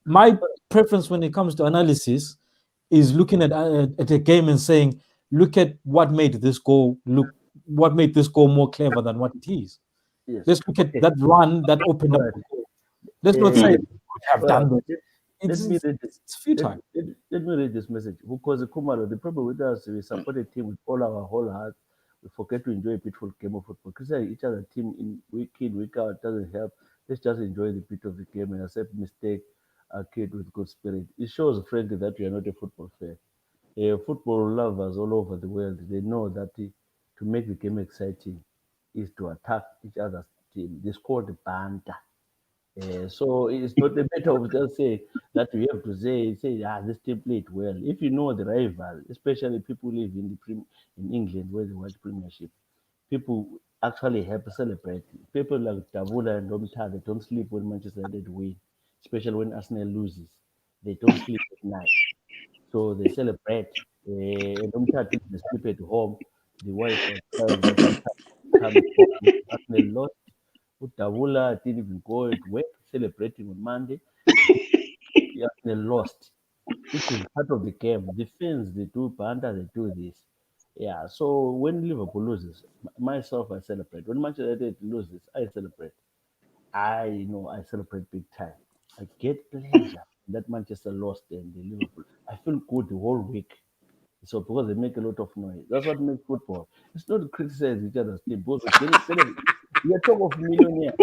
My preference when it comes to analysis is looking at a game and saying, "Look at what made this goal look. What made this goal more clever than what it is." Yes. Let's look at that run that opened up the goal. Let's not say we have done this. It's futile. Let me read this message. Because Kumaro, the problem with us, we support a team with all our whole heart. We forget to enjoy a beautiful game of football. Criticizing each other team in week out doesn't help. Let's just enjoy the beat of the game and accept mistake, kid with good spirit. It shows, frankly, that we are not a football fan. Football lovers all over the world, they know that to make the game exciting is to attack each other's team. It's called banter. So it's not a matter of just saying that you have to say, this team played well. If you know the rival, especially people who live in in England where they watch Premiership, people actually help celebrate. People like Davula and Domita, they don't sleep when Manchester United win, especially when Arsenal loses. They don't sleep at night. So they celebrate. Domita didn't sleep at home. The wife was crying that sometimes coming home. Arsenal lost. Davula didn't even go to work celebrating on Monday. Arsenal lost. It is part of the game. The fans, they do banter, they do this. Yeah, so when Liverpool loses, myself, I celebrate. When Manchester United loses, I celebrate. I celebrate big time. I get pleasure that Manchester lost and the Liverpool. I feel good the whole week. So because they make a lot of noise. That's what makes football. It's not to criticize each other's team. Because we are talking of millionaires.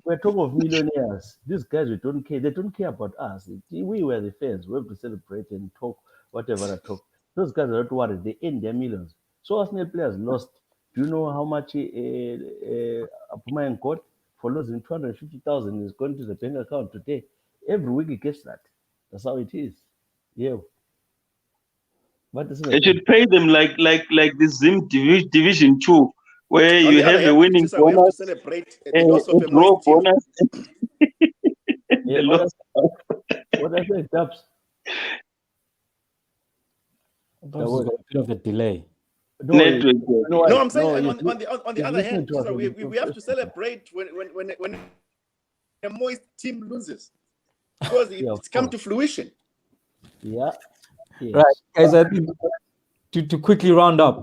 We're talking of millionaires. These guys, we don't care. They don't care about us. We were the fans. We have to celebrate and talk whatever I talk. Those guys are not worried. They earn their millions. So Arsenal players lost. Do you know how much Aubameyang got for losing 250,000? Is going to the bank account today. Every week he gets that. That's how it is. Yeah. But isn't They it? should pay them like the Zim Division 2, where On you the other have a hand, winning Tshisa, we have to bonus, celebrate a the loss of a draw moist team. bonus. Yeah, The loss. what I say, Dubs. There's got a bit of a delay. No, Network. you know what? No, I'm saying No, on the he's other listening hand, to us Tshisa, on the we have to celebrate when a moist team loses because Yeah, of it's come course. to fruition. Yeah. Yes. Right, guys, I think to quickly round up,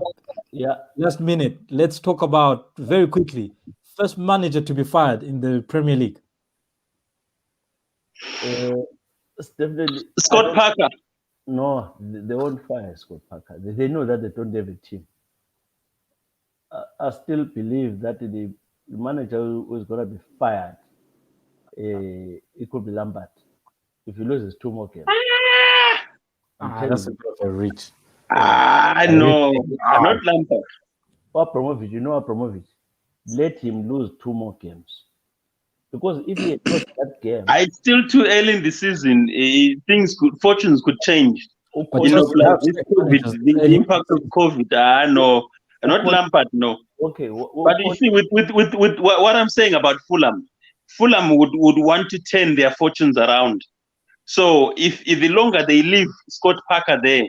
Yeah. last minute, let's talk about very quickly first manager to be fired in the Premier League. It's definitely Scott Parker. No, they won't fire Scott Parker. They know that they don't have a team. I still believe that the manager who is going to be fired, it could be Lampard. If he loses 2 more games, I'm telling That's a you. bit of a reach. No, not Lampard. Abramovich, you know Abramovich, let him lose 2 more games. Because if he had lost that game, It's still too early in the season. Fortunes could change. But You know, just like have this second COVID, managers the early impact of COVID. No, not Lampard. No. okay. But you see, with what I'm saying about Fulham would want to turn their fortunes around. So if the longer they leave Scott Parker there,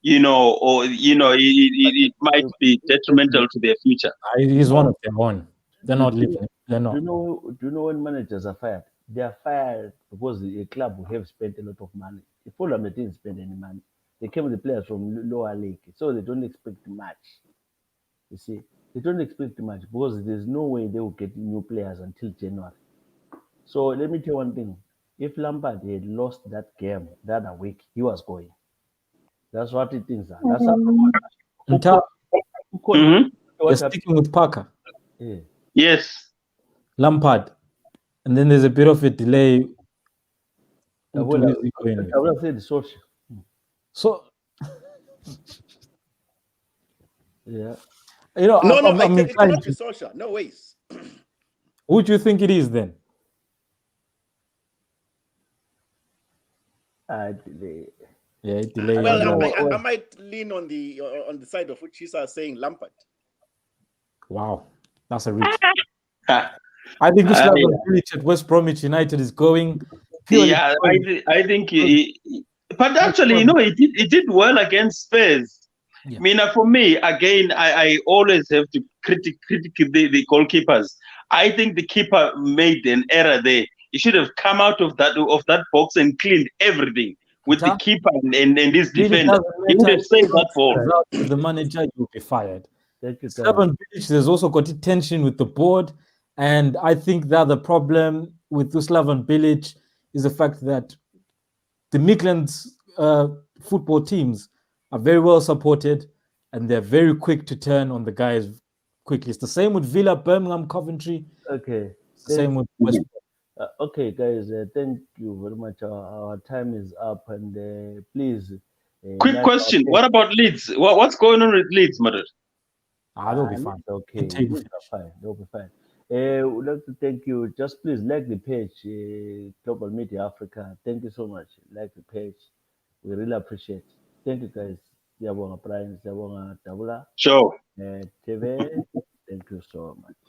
it might be detrimental to their future. He's one of their own. They're not leaving. They're not. Do you know when managers are fired? They are fired because the club will have spent a lot of money. The Fulham, they didn't spend any money. They came with the players from lower league, so they don't expect much. You see, they don't expect much because there's no way they will get new players until January. So let me tell you one thing: if Lampard had lost that game the other week, he was going. That's what it is. That's You're sticking with Parker. Yeah. Yes. Lampard. And then there's a bit of a delay. I will say the social. So, yeah. You know, It cannot be social. No ways. Who do you think it is then? Delay. Yeah, delay. Well, I might lean on the side of what Tshisa is saying, Lampard. Wow, that's a reach. I think Slaven Bilic at West Bromwich United is going. Yeah, I think but actually, he did well against Spurs. Yeah. I mean, for me, again, I always have to critique the goalkeepers. I think the keeper made an error there. He should have come out of that box and cleaned everything with the keeper and his defender. He would have saved that ball. The manager, you'll be fired. Thank you, Slaven Bilic, there's also got tension with the board. And I think that the problem with Slaven Bilic is the fact that the Midlands football teams are very well supported and they're very quick to turn on the guys quickly. It's the same with Villa, Birmingham, Coventry. Okay. It's the same with West. Okay, guys, thank you very much. Our time is up, and please. Quick question: what about Leeds? What's going on with Leeds, Madrid? They'll be fine. Okay, they'll be fine. We'd like to thank you. Just please like the page, Global Media Africa. Thank you so much. Like the page. We really appreciate it. Thank you, guys. Siyabonga Brian, siyabonga Dabula, Sure. TV. Thank you so much.